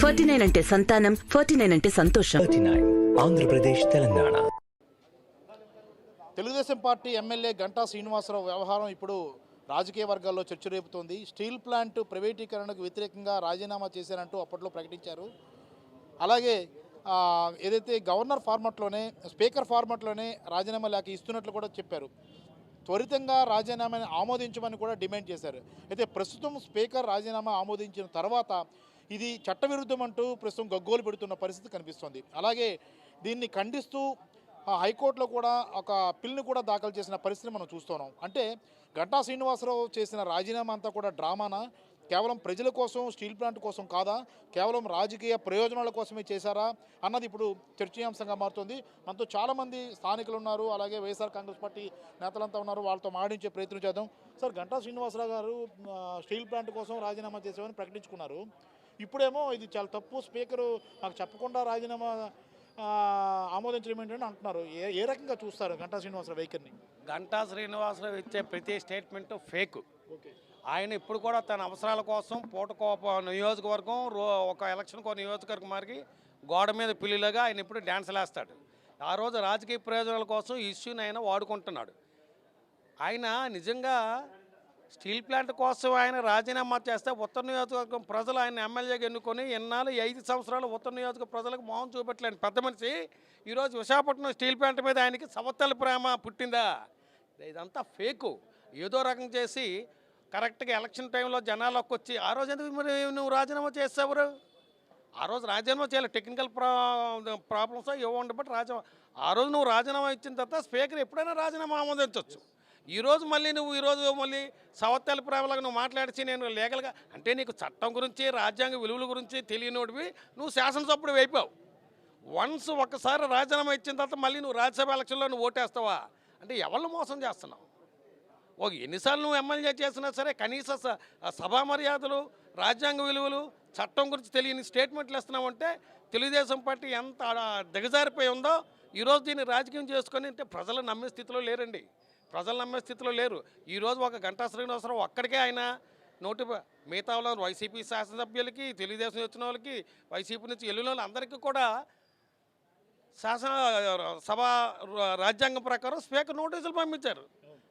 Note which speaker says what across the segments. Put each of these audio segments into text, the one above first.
Speaker 1: 49 అంటే సంతానం, 49 అంటే సంతోషం.
Speaker 2: 39 ఆంధ్రప్రదేశ్ తెలంగాణ.
Speaker 3: తెలుగుదేశం పార్టీ ఎమ్మెల్యే గంటా శ్రీనివాసరావు వ్యవహారం ఇప్పుడు రాజకీయ వర్గాల్లో చర్చ రేపుతోంది. స్టీల్ ప్లాంట్ ప్రైవేటీకరణకు వ్యతిరేకంగా రాజీనామా చేశారంటూ అప్పట్లో ప్రకటించారు. అలాగే ఏదైతే గవర్నర్ ఫార్మాట్లోనే, స్పీకర్ ఫార్మాట్లోనే రాజీనామా లేఖ ఇస్తున్నట్లు కూడా చెప్పారు. త్వరితంగా రాజీనామాని ఆమోదించమని కూడా డిమాండ్ చేశారు. అయితే ప్రస్తుతం స్పీకర్ రాజీనామా ఆమోదించిన తర్వాత ఇది చట్టవిరుద్ధం అంటూ ప్రస్తుతం గగ్గోలు పెడుతున్న పరిస్థితి కనిపిస్తోంది. అలాగే దీన్ని ఖండిస్తూ హైకోర్టులో కూడా ఒక పిల్ని కూడా దాఖలు చేసిన పరిస్థితి మనం చూస్తున్నాం. అంటే గంటా శ్రీనివాసరావు చేసిన రాజీనామా అంతా కూడా డ్రామానా, కేవలం ప్రజల కోసం, స్టీల్ ప్లాంట్ కోసం కాదా, కేవలం రాజకీయ ప్రయోజనాల కోసమే చేశారా అన్నది ఇప్పుడు చర్చనీయాంశంగా మారుతుంది. మనతో చాలామంది స్థానికులు ఉన్నారు, అలాగే వైఎస్ఆర్ కాంగ్రెస్ పార్టీ నేతలంతా ఉన్నారు. వాళ్ళతో మాడించే ప్రయత్నం చేద్దాం. సార్, గంటా శ్రీనివాసరావు గారు స్టీల్ ప్లాంట్ కోసం రాజీనామా చేసామని ప్రకటించుకున్నారు. ఇప్పుడేమో ఇది చాలా తప్పు, స్పీకరు మాకు చెప్పకుండా రాజీనామా ఆమోదించడం ఏంటని అంటున్నారు. ఏ రకంగా చూస్తారు గంటా శ్రీనివాసరావు వైఖరిని?
Speaker 4: గంటా శ్రీనివాసరావు ఇచ్చే ప్రతి స్టేట్మెంటు ఫేక్.
Speaker 3: ఓకే.
Speaker 4: ఆయన ఇప్పుడు కూడా తన అవసరాల కోసం నియోజకవర్గం ఒక ఎలక్షన్కో నియోజకవర్గం మారికి గోడ మీద పిల్లిలాగా ఆయన ఇప్పుడు డ్యాన్స్లు వేస్తాడు. ఆ రోజు రాజకీయ ప్రయోజనాల కోసం ఈ ఇష్యూని ఆయన వాడుకుంటున్నాడు. ఆయన నిజంగా స్టీల్ ప్లాంట్ కోసం ఆయన రాజీనామా చేస్తే ఉత్తర నియోజకవర్గం ప్రజలు ఆయన ఎమ్మెల్యేగా ఎన్నుకొని ఎన్నాళ్ళు 5 సంవత్సరాలు ఉత్తర నియోజకవర్గ ప్రజలకు మోహం చూపెట్టలేని పెద్ద మనిషి ఈరోజు విశాఖపట్నం స్టీల్ ప్లాంట్ మీద ఆయనకి సవత్తల ప్రేమ పుట్టిందా? ఇదంతా ఫేకు. ఏదో రకం చేసి కరెక్ట్గా ఎలక్షన్ టైంలో జనాలకు వచ్చి ఆ రోజు ఎందుకు మరి నువ్వు రాజీనామా చేసేవారు? ఆ రోజు రాజీనామా చేయాలి, టెక్నికల్ ప్రాబ్లమ్స్ ఇవ్వండి. బట్ ఆ రోజు నువ్వు రాజీనామా ఇచ్చిన తర్వాత స్పీకర్ ఎప్పుడైనా రాజీనామా ఆమోదించవచ్చు. ఈరోజు మళ్ళీ సవత్తల ప్రేమలాగా నువ్వు మాట్లాడిచి నేను లీగల్గా అంటే నీకు చట్టం గురించి, రాజ్యాంగ విలువల గురించి తెలియనోడివి నువ్వు శాసనసభ్యుడు అయిపోయావు. వన్స్ ఒక్కసారి రాజీనామా ఇచ్చిన తర్వాత మళ్ళీ నువ్వు రాజ్యసభ ఎలక్షన్లో నువ్వు ఓటేస్తావా? అంటే ఎవరిని మోసం చేస్తున్నావు? ఎన్నిసార్లు నువ్వు ఎమ్మెల్యే చేసినా సరే కనీస సభా మర్యాదలు, రాజ్యాంగ విలువలు, చట్టం గురించి తెలియని స్టేట్మెంట్లు ఇస్తున్నామంటే తెలుగుదేశం పార్టీ ఎంత దిగజారిపోయి ఉందో ఈరోజు దీన్ని రాజకీయం చేసుకొని అంటే ప్రజలు నమ్మే స్థితిలో లేరండి. ప్రజలు నమ్మే స్థితిలో లేరు. ఈరోజు ఒక గంటా శ్రీనివాసరావు ఒక్కడికే ఆయన మిగతా వాళ్ళు వైసీపీ శాసనసభ్యులకి, తెలుగుదేశం వచ్చిన వాళ్ళకి, వైసీపీ నుంచి వెళ్ళిన వాళ్ళు అందరికీ కూడా సభ రాజ్యాంగం ప్రకారం స్పీకర్ నోటీసులు పంపించారు.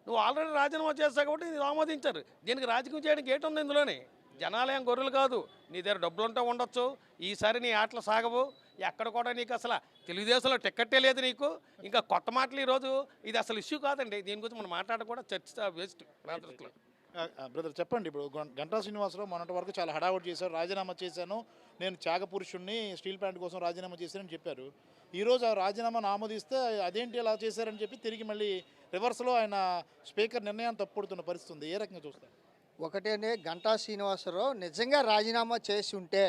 Speaker 4: నువ్వు ఆల్రెడీ రాజీనామా చేస్తావు కాబట్టి ఇది ఆమోదించారు. దీనికి రాజకీయం చేయడానికి ఏటుంది ఇందులోనే? జనాలయం గొర్రెలు కాదు. నీ దగ్గర డబ్బులు ఉంటే ఉండొచ్చు, ఈసారి నీ ఆటలు సాగవు. ఎక్కడ కూడా నీకు అసలు తెలుగుదేశంలో టిక్కెట్టే లేదు నీకు. ఇంకా కొత్త మాటలు ఈరోజు ఇది అసలు ఇష్యూ కాదండి. దీని గురించి మనం మాట్లాడడం చర్చ వేస్ట్.
Speaker 3: బ్రదర్ చెప్పండి, ఇప్పుడు గంటా శ్రీనివాసరావు మొన్నటి వరకు చాలా హడావుడి చేశారు. రాజీనామా చేశాను, నేను త్యాగపురుషుణ్ణి, స్టీల్ ప్లాంట్ కోసం రాజీనామా చేశానని చెప్పారు. ఈరోజు ఆ రాజీనామాను ఆమోదిస్తే అదేంటి ఇలా చేశారని చెప్పి తిరిగి మళ్ళీ రివర్స్లో ఆయన స్పీకర్ నిర్ణయాన్ని తప్పుడుతున్న పరిస్థితి ఉంది. ఏ రకంగా చూస్తారు?
Speaker 5: ఒకటేనే, గంటా శ్రీనివాసరావు నిజంగా రాజీనామా చేసి ఉంటే,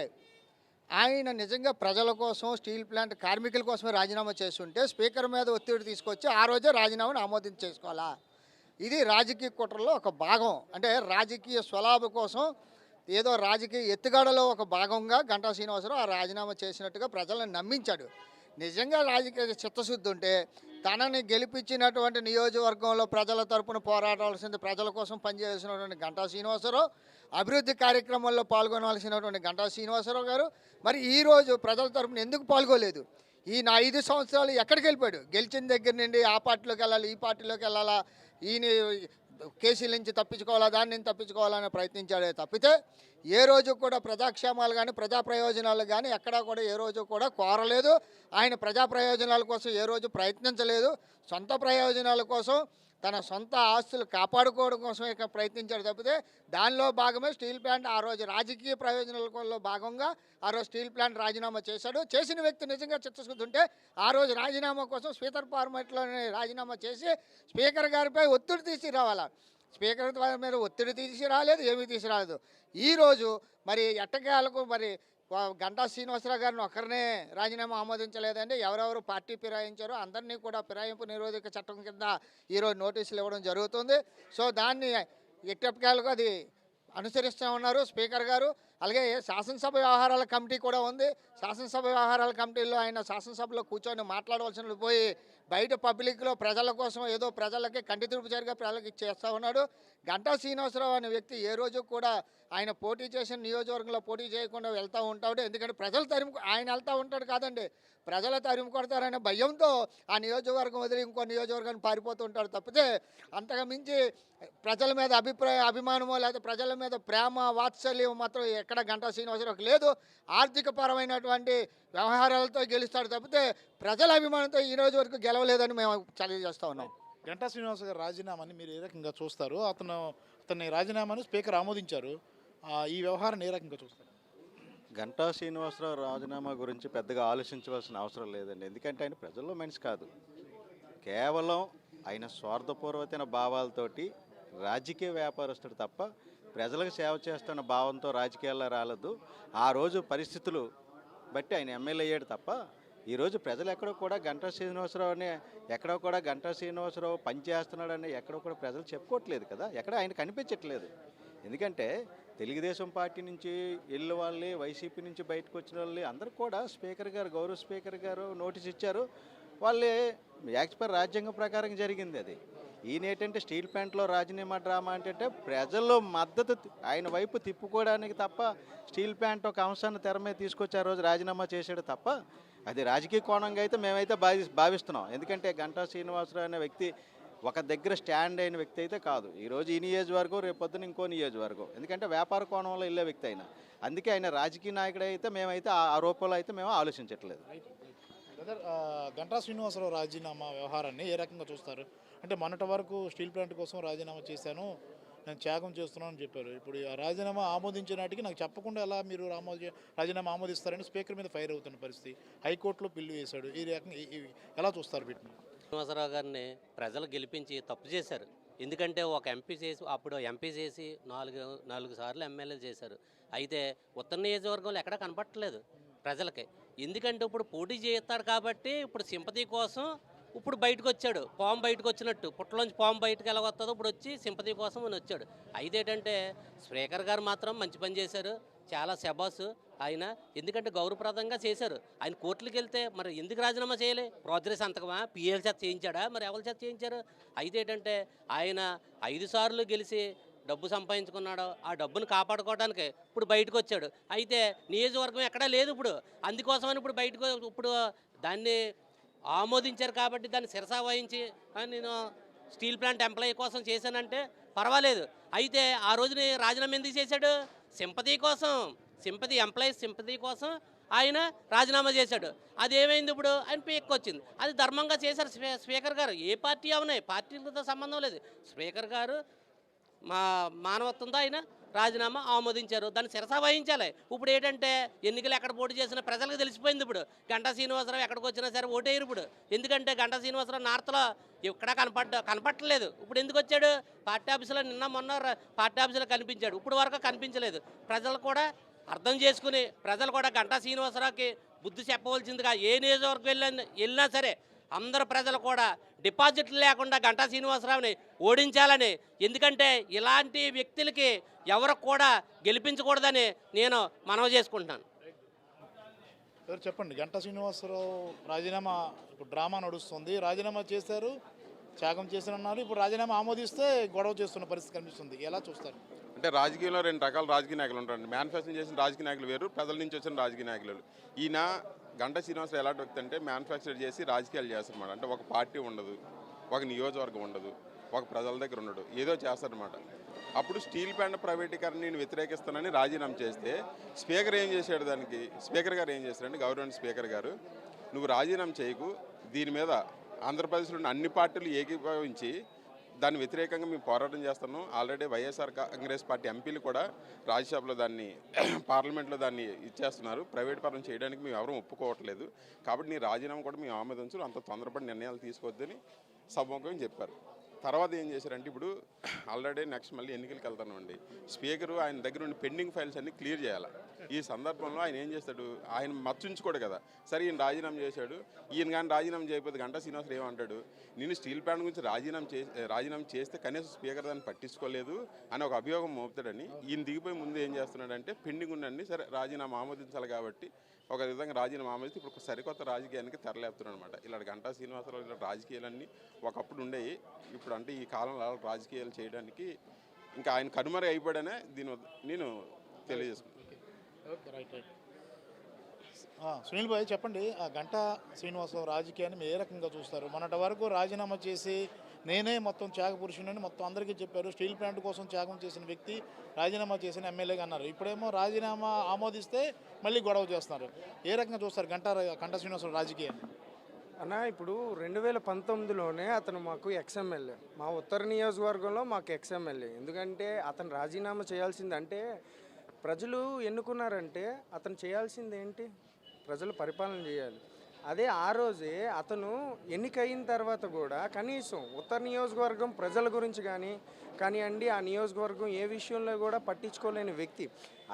Speaker 5: ఆయన నిజంగా ప్రజల కోసం, స్టీల్ ప్లాంట్ కార్మికుల కోసమే రాజీనామా చేసి ఉంటే స్పీకర్ మీద ఒత్తిడి తీసుకొచ్చి ఆ రోజే రాజీనామాను ఆమోదించేసుకోవాలా? ఇది రాజకీయ కుట్రలో ఒక భాగం. అంటే రాజకీయ స్వలాభ కోసం ఏదో రాజకీయ ఎత్తుగడలో ఒక భాగంగా గంటా శ్రీనివాసరావు ఆ రాజీనామా చేసినట్టుగా ప్రజలను నమ్మించాడు. నిజంగా రాజకీయ చిత్తశుద్ధి ఉంటే తనని గెలిపించినటువంటి నియోజకవర్గంలో ప్రజల తరపున పోరాడాల్సింది, ప్రజల కోసం పనిచేయాల్సినటువంటి గంటా శ్రీనివాసరావు, అభివృద్ధి కార్యక్రమాల్లో పాల్గొనవలసినటువంటి గంటా శ్రీనివాసరావు గారు మరి ఈరోజు ప్రజల తరపున ఎందుకు పాల్గొలేదు? ఈ 5 సంవత్సరాలు ఎక్కడికి వెళ్ళిపోయాడు? గెలిచిన దగ్గర నుండి ఆ పార్టీలోకి వెళ్ళాలి, ఈ పార్టీలోకి వెళ్ళాలా, ఈయన కేసుల నుంచి తప్పించుకోవాలా, దాని నుంచి తప్పించుకోవాలని ప్రయత్నించాడే తప్పితే ఏ రోజు కూడా ప్రజాక్షేమాలు కానీ, ప్రజా ప్రయోజనాలు కానీ ఎక్కడా కూడా ఏ రోజు కూడా కోరలేదు. ఆయన ప్రజా ప్రయోజనాల కోసం ఏ రోజు ప్రయత్నించలేదు. సొంత ప్రయోజనాల కోసం, తన సొంత ఆస్తులు కాపాడుకోవడం కోసమే ప్రయత్నించాడు తప్పితే దానిలో భాగమే స్టీల్ ప్లాంట్ ఆ రోజు రాజకీయ ప్రయోజనాలలో భాగంగా ఆ రోజు స్టీల్ ప్లాంట్ రాజీనామా చేశాడు. చేసిన వ్యక్తి నిజంగా చిత్తశుద్ధి ఉంటే ఆ రోజు రాజీనామా కోసం స్పీకర్ ఫార్మాట్లోనే రాజీనామా చేసి స్పీకర్ గారిపై ఒత్తిడి తీసుకురావాలా. స్పీకర్ మీద ఒత్తిడి తీసుకురాలేదు, ఏమీ తీసుకురాలేదు. ఈరోజు మరి ఎట్టకేలకు మరి గంటా శ్రీనివాసరావు గారిని ఒకరినే రాజీనామా ఆమోదించలేదండి. ఎవరెవరు పార్టీ ఫిరాయించారో అందరినీ కూడా ఫిరాయింపు నిరోధక చట్టం కింద ఈరోజు నోటీసులు ఇవ్వడం జరుగుతుంది. సో దాన్ని ఎట్టకేలకు అది అనుసరిస్తూ ఉన్నారు స్పీకర్ గారు. అలాగే శాసనసభ వ్యవహారాల కమిటీ కూడా ఉంది. శాసనసభ వ్యవహారాల కమిటీలో ఆయన శాసనసభలో కూర్చొని మాట్లాడవలసిన పోయి బయట పబ్లిక్లో ప్రజల కోసం ఏదో ప్రజలకి కంటి తుడుపు జరిగే ప్రజలకి చేస్తూ ఉన్నాడు. గంటా శ్రీనివాసరావు అనే వ్యక్తి ఏ రోజు కూడా ఆయన పోటీ చేసిన నియోజకవర్గంలో పోటీ చేయకుండా వెళ్తూ ఉంటాడు. ఎందుకంటే ప్రజలు ఆయన వెళ్తూ ఉంటాడు కాదండి, ప్రజలు తరిమి కొడతారనే భయంతో ఆ నియోజకవర్గం వదిలి ఇంకో నియోజకవర్గాన్ని పారిపోతూ ఉంటాడు తప్పితే అంతగా మించి ప్రజల మీద అభిమానమో లేకపోతే ప్రజల మీద ప్రేమ వాత్సల్యం మాత్రం ఎక్కడ గంటా శ్రీనివాసరావుకి లేదు. ఆర్థిక పరమైనటువంటి వ్యవహారాలతో గెలుస్తాడు తప్పితే ప్రజల అభిమానంతో ఈ రోజు వరకు గెలవలేదని మేము తెలియజేస్తూ ఉన్నాం.
Speaker 3: గంటా శ్రీనివాస్ గారు రాజీనామాని మీరు ఏ రకంగా చూస్తారు? అతని రాజీనామాను స్పీకర్ ఆమోదించారు. ఈ వ్యవహారాన్ని ఏ రకంగా చూస్తారు?
Speaker 6: గంటా శ్రీనివాసరావు రాజీనామా గురించి పెద్దగా ఆలోచించవలసిన అవసరం లేదండి. ఎందుకంటే ఆయన ప్రజల్లో మనిషి కాదు. కేవలం ఆయన స్వార్థపూర్వకమైన భావాలతోటి రాజకీయ వ్యాపారస్తుడు తప్ప ప్రజలకు సేవ చేస్తున్న భావంతో రాజకీయాల్లో రాలేదు. ఆ రోజు పరిస్థితులు బట్టి ఆయన ఎమ్మెల్యే అయ్యాడు తప్ప ఈరోజు ప్రజలు ఎక్కడో కూడా గంటా శ్రీనివాసరావు పనిచేస్తున్నాడని ఎక్కడో కూడా ప్రజలు చెప్పుకోవట్లేదు కదా, ఎక్కడ ఆయన కనిపించట్లేదు. ఎందుకంటే తెలుగుదేశం పార్టీ నుంచి వెళ్ళిన వాళ్ళే, వైసీపీ నుంచి బయటకు వచ్చిన వాళ్ళే అందరూ కూడా గౌరవ స్పీకర్ గారు నోటీస్ ఇచ్చారు. వాళ్ళే యాక్చువల్ రాజ్యాంగం ప్రకారం జరిగింది అది. ఈయన ఏంటంటే స్టీల్ ప్లాంట్లో రాజీనామా డ్రామా అంటే ప్రజల్లో మద్దతు ఆయన వైపు తిప్పుకోవడానికి తప్ప స్టీల్ ప్లాంట్ ఒక అంశాన్ని తెర మీద తీసుకొచ్చి ఆ రోజు రాజీనామా చేశాడు తప్ప అది రాజకీయ కోణంగా అయితే మేమైతే భావిస్తున్నాం. ఎందుకంటే గంటా శ్రీనివాసరావు అనే వ్యక్తి ఒక దగ్గర స్టాండ్ అయిన వ్యక్తి అయితే కాదు. ఈరోజు ఈ నియోజకవర్గం, రేపు పొద్దున ఇంకో నియోజకవర్గం. ఎందుకంటే వ్యాపార కోణంలో వెళ్ళే వ్యక్తి అయినా, అందుకే ఆయన రాజకీయ నాయకుడు అయితే మేమైతే ఆ రూపంలో అయితే మేము ఆలోచించట్లేదు.
Speaker 3: గంటా శ్రీనివాసరావు రాజీనామా వ్యవహారాన్ని ఏ రకంగా చూస్తారు? అంటే మొన్నటి వరకు స్టీల్ ప్లాంట్ కోసం రాజీనామా చేశాను, నేను త్యాగం చేస్తున్నాను అని చెప్పారు. ఇప్పుడు ఆ రాజీనామా ఆమోదించే నాటికి నాకు చెప్పకుండా ఎలా మీరు రాజీనామా ఆమోదిస్తారని స్పీకర్ మీద ఫైర్ అవుతున్న పరిస్థితి. హైకోర్టులో పిల్లు వేశాడు. ఈ రకంగా ఎలా చూస్తారు వీటిని?
Speaker 7: శ్రీనివాసరావు గారిని ప్రజలు గెలిపించి తప్పు చేశారు. ఎందుకంటే ఒక ఎంపీ చేసి, అప్పుడు ఎంపీ చేసి నాలుగు సార్లు ఎమ్మెల్యేలు చేశారు. అయితే ఉత్తర నియోజకవర్గంలో ఎక్కడా కనపట్టలేదు ప్రజలకి. ఎందుకంటే ఇప్పుడు పోటీ చేస్తాడు కాబట్టి ఇప్పుడు సింపతి కోసం ఇప్పుడు బయటకు వచ్చాడు. పాము బయటకు వచ్చినట్టు, పుట్టలోంచి పాము బయటకు ఎలా వస్తుందో ఇప్పుడు వచ్చి సింపతి కోసం అని వచ్చాడు. అయితే ఏంటంటే స్పీకర్ గారు మాత్రం మంచి పని చేశారు, చాలా శబాసు ఆయన. ఎందుకంటే గౌరవప్రదంగా చేశారు. ఆయన కోర్టులకు వెళ్తే మరి ఎందుకు రాజీనామా చేయలే? ప్రోజరీ సంతకమా, పిఎల్ చేత చేయించాడా, మరి ఎవరి చేత చేయించారు? అయితే ఏంటంటే ఆయన 5 సార్లు గెలిచి డబ్బు సంపాదించుకున్నాడు. ఆ డబ్బును కాపాడుకోవడానికి ఇప్పుడు బయటకు వచ్చాడు. అయితే నియోజకవర్గం ఎక్కడా లేదు ఇప్పుడు. అందుకోసమని ఇప్పుడు దాన్ని ఆమోదించారు కాబట్టి దాన్ని శిరసా వహించి నేను స్టీల్ ప్లాంట్ ఎంప్లాయీ కోసం చేశానంటే పర్వాలేదు. అయితే ఆ రోజుని రాజీనామా ఎందుకు చేశాడు? సింపతి కోసం, ఎంప్లాయీస్ సింపతి కోసం ఆయన రాజీనామా చేశాడు. అది ఏమైంది? ఇప్పుడు ఆయన పీక్ వచ్చింది. అది ధర్మంగా చేశారు స్పీకర్ గారు. ఏ పార్టీ అవునాయి, పార్టీలతో సంబంధం లేదు. స్పీకర్ గారు మానవత్వంతో ఆయన రాజీనామా ఆమోదించారు. దాన్ని శిరసా వహించాలి. ఇప్పుడు ఏంటంటే ఎన్నికలు ఎక్కడ పోటీ చేసినా ప్రజలకు తెలిసిపోయింది. ఇప్పుడు గంటా శ్రీనివాసరావు ఎక్కడికి వచ్చినా సరే ఓటేయరు ఇప్పుడు. ఎందుకంటే గంటా శ్రీనివాసరావు నార్త్లో ఎక్కడా కనపట్టలేదు. ఇప్పుడు ఎందుకు వచ్చాడు? పార్టీ ఆఫీసులో మొన్న పార్టీ ఆఫీసులో కనిపించాడు. ఇప్పుడు వరకు కనిపించలేదు. ప్రజలు కూడా అర్థం చేసుకుని ప్రజలు కూడా గంటా శ్రీనివాసరావుకి బుద్ధి చెప్పవలసిందిగా ఏ నియోజకవర్గం వెళ్ళినా సరే అందరు ప్రజలు కూడా డిపాజిట్లు లేకుండా గంటా శ్రీనివాసరావుని ఓడించాలని, ఎందుకంటే ఇలాంటి వ్యక్తులకి ఎవరు కూడా గెలిపించకూడదని నేను మనవి చేసుకుంటున్నాను.
Speaker 3: చెప్పండి, గంటా శ్రీనివాసరావు రాజీనామా ఇప్పుడు డ్రామా నడుస్తుంది. రాజీనామా చేశారు, త్యాగం చేశారన్నారు. ఇప్పుడు రాజీనామా ఆమోదిస్తే గొడవ చేస్తున్న పరిస్థితి కనిపిస్తుంది. ఎలా చూస్తారు?
Speaker 8: అంటే రాజకీయంలో 2 రకాల రాజకీయ నాయకులు ఉంటారండి. మేనిఫెస్టో చేసిన రాజకీయ నాయకులు వేరు, ప్రజల నుంచి వచ్చిన రాజకీయ నాయకులు. ఈయన గంటా శ్రీనివాసరావు ఎలాంటి వ్యక్తి అంటే మ్యానుఫ్యాక్చర్ చేసి రాజకీయాలు చేస్తారన్నమాట. అంటే ఒక పార్టీ ఉండదు, ఒక నియోజకవర్గం ఉండదు, ఒక ప్రజల దగ్గర ఉండడు, ఏదో చేస్తారనమాట. అప్పుడు స్టీల్ ప్లాంట్ ప్రైవేటీకరణ నేను వ్యతిరేకిస్తానని రాజీనామా చేస్తే స్పీకర్ ఏం చేశాడు? దానికి స్పీకర్ గారు ఏం చేశారంటే, గౌరవ స్పీకర్ గారు నువ్వు రాజీనామా చేయకు, దీని మీద ఆంధ్రప్రదేశ్లోని అన్ని పార్టీలు ఏకీభవించి దాని వ్యతిరేకంగా మేము పోరాటం చేస్తున్నాం. ఆల్రెడీ వైఎస్ఆర్ కాంగ్రెస్ పార్టీ ఎంపీలు కూడా రాజ్యసభలో దాన్ని పార్లమెంట్లో దాన్ని ఇచ్చేస్తున్నారు. ప్రైవేట్ పరం చేయడానికి మేము ఎవరూ ఒప్పుకోవట్లేదు. కాబట్టి నీ రాజీనామా కూడా మేము ఆమోదించు, అంత తొందరపడి నిర్ణయాలు తీసుకోవద్దని సభముఖంగా చెప్పారు. తర్వాత ఏం చేశారంటే, ఇప్పుడు ఆల్రెడీ నెక్స్ట్ మళ్ళీ ఎన్నికలకు వెళ్తామండి. స్పీకరు ఆయన దగ్గర ఉన్న పెండింగ్ ఫైల్స్ అన్నీ క్లియర్ చేయాలి. ఈ సందర్భంలో ఆయన ఏం చేస్తాడు, ఆయన మచ్చుంచుకోడు కదా. సరే ఈయన రాజీనామా చేశాడు, ఈయన కానీ రాజీనామా చేయకపోతే గంటా శ్రీనివాసరావు ఏమంటాడు, నేను స్టీల్ ప్లాంట్ గురించి రాజీనామా చేస్తే కనీసం స్పీకర్ దాన్ని పట్టించుకోలేదు అని ఒక అభియోగం మోపుతాడని ఈయన దిగిపోయి ముందు ఏం చేస్తున్నాడంటే పెండింగ్ ఉండండి, సరే రాజీనామా ఆమోదించాలి కాబట్టి ఒక విధంగా రాజీనామా ఆమోదించి ఇప్పుడు ఒక సరికొత్త రాజకీయానికి తెరలేపుతున్నాడు అనమాట. ఇలా గంటా శ్రీనివాసరావు ఇలా రాజకీయాలన్నీ ఒకప్పుడు ఉండేవి, ఇప్పుడు అంటే ఈ కాలంలో రాజకీయాలు చేయడానికి ఇంకా ఆయన కనుమరుగు అయిపోయాడనే నేను తెలియజేసుకున్నాను.
Speaker 3: Okay, right. సునీల్ భాయ్ చెప్పండి, ఆ గంటా శ్రీనివాసరావు రాజకీయాన్ని మీరు ఏ రకంగా చూస్తారు? మొన్నటి వరకు రాజీనామా చేసి నేనే మొత్తం త్యాగ పురుషుని మొత్తం అందరికీ చెప్పారు, స్టీల్ ప్లాంట్ కోసం త్యాగం చేసిన వ్యక్తి రాజీనామా చేసిన ఎమ్మెల్యేగా అన్నారు. ఇప్పుడేమో రాజీనామా ఆమోదిస్తే మళ్ళీ గొడవ చేస్తున్నారు. ఏ రకంగా చూస్తారు గంటా శ్రీనివాసరావు రాజకీయాన్ని?
Speaker 9: అన్న ఇప్పుడు 2019లోనే అతను మాకు ఎక్స్ఎమ్మెల్యే, మా ఉత్తర నియోజకవర్గంలో మాకు ఎక్స్ఎమ్మెల్యే. ఎందుకంటే అతను రాజీనామా చేయాల్సిందంటే ప్రజలు ఎన్నుకున్నారంటే అతను చేయాల్సింది ఏంటి, ప్రజలు పరిపాలన చేయాలి. అదే ఆ రోజే అతను ఎన్నికయిన తర్వాత కూడా కనీసం ఉత్తర నియోజకవర్గం ప్రజల గురించి కానివ్వండి, ఆ నియోజకవర్గం ఏ విషయంలో కూడా పట్టించుకోలేని వ్యక్తి.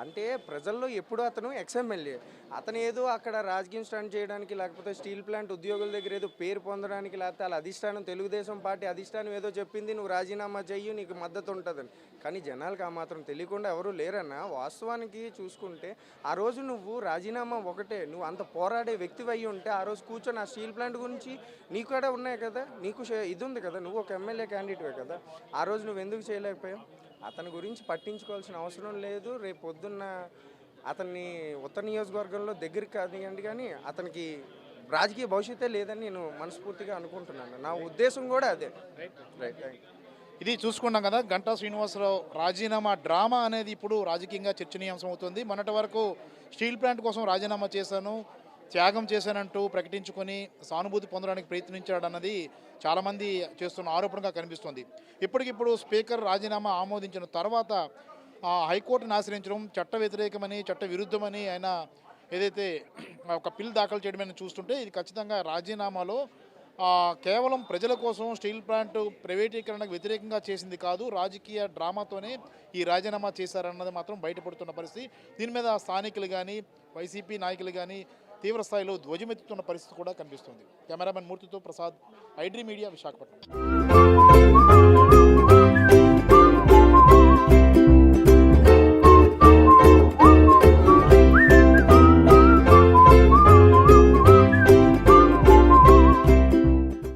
Speaker 9: అంటే ప్రజల్లో ఎప్పుడూ అతను ఎక్స్ఎమ్మెల్యే. అతను ఏదో అక్కడ రాజకీయం స్టాండ్ చేయడానికి, లేకపోతే స్టీల్ ప్లాంట్ ఉద్యోగుల దగ్గర ఏదో పేరు పొందడానికి, లేకపోతే వాళ్ళ అధిష్టానం తెలుగుదేశం పార్టీ అధిష్టానం ఏదో చెప్పింది నువ్వు రాజీనామా చెయ్యి నీకు మద్దతు ఉంటుందని. కానీ జనాలకు ఆ మాత్రం తెలియకుండా ఎవరు లేరన్నా. వాస్తవానికి చూసుకుంటే ఆ రోజు నువ్వు రాజీనామా ఒకటే, నువ్వు అంత పోరాడే వ్యక్తివి అయ్యి ఉంటే ఆ రోజు కూర్చొని ఆ స్టీల్ ప్లాంట్ గురించి నీకు కూడా ఉన్నాయి కదా, నీకు ఇది ఉంది కదా, నువ్వు ఒక ఎమ్మెల్యే క్యాండిడేట్వే కదా, ఆ రోజు నువ్వు ఎందుకు చేయలేకపోయావు? అతని గురించి పట్టించుకోవాల్సిన అవసరం లేదు. రేపు పొద్దున్న అతన్ని ఉత్తర నియోజకవర్గంలో దగ్గరికి కానివ్వండి, కానీ అతనికి రాజకీయ భవిష్యత్తే లేదని నేను మనస్ఫూర్తిగా అనుకుంటున్నాను. నా ఉద్దేశం కూడా అదే. రైట్.
Speaker 3: ఇది చూసుకున్నాం కదా, గంటా శ్రీనివాసరావు రాజీనామా డ్రామా అనేది ఇప్పుడు రాజకీయంగా చర్చనీయాంశం అవుతుంది. మొన్నటి వరకు స్టీల్ ప్లాంట్ కోసం రాజీనామా చేశాను, త్యాగం చేశానంటూ ప్రకటించుకొని సానుభూతి పొందడానికి ప్రయత్నించాడన్నది చాలామంది చేస్తున్న ఆరోపణగా కనిపిస్తుంది. ఇప్పటికిప్పుడు స్పీకర్ రాజీనామా ఆమోదించిన తర్వాత హైకోర్టును ఆశ్రయించడం చట్ట వ్యతిరేకమని, చట్ట విరుద్ధమని ఆయన ఏదైతే ఒక పిల్ దాఖలు చేయడమని చూస్తుంటే ఇది ఖచ్చితంగా రాజీనామాలో కేవలం ప్రజల కోసం స్టీల్ ప్లాంట్ ప్రైవేటీకరణకు వ్యతిరేకంగా చేసింది కాదు, రాజకీయ డ్రామాతోనే ఈ రాజీనామా చేశారన్నది మాత్రం బయటపడుతున్న పరిస్థితి. దీని మీద స్థానికులు కానీ వైసీపీ నాయకులు కానీ తీవ్ర స్థాయిలో ధ్వజమెత్తుతున్న పరిస్థితి కూడా కనిపిస్తుంది. కెమెరామెన్ మూర్తితో ప్రసాద్, ఐడ్రీ మీడియా, విశాఖపట్నం.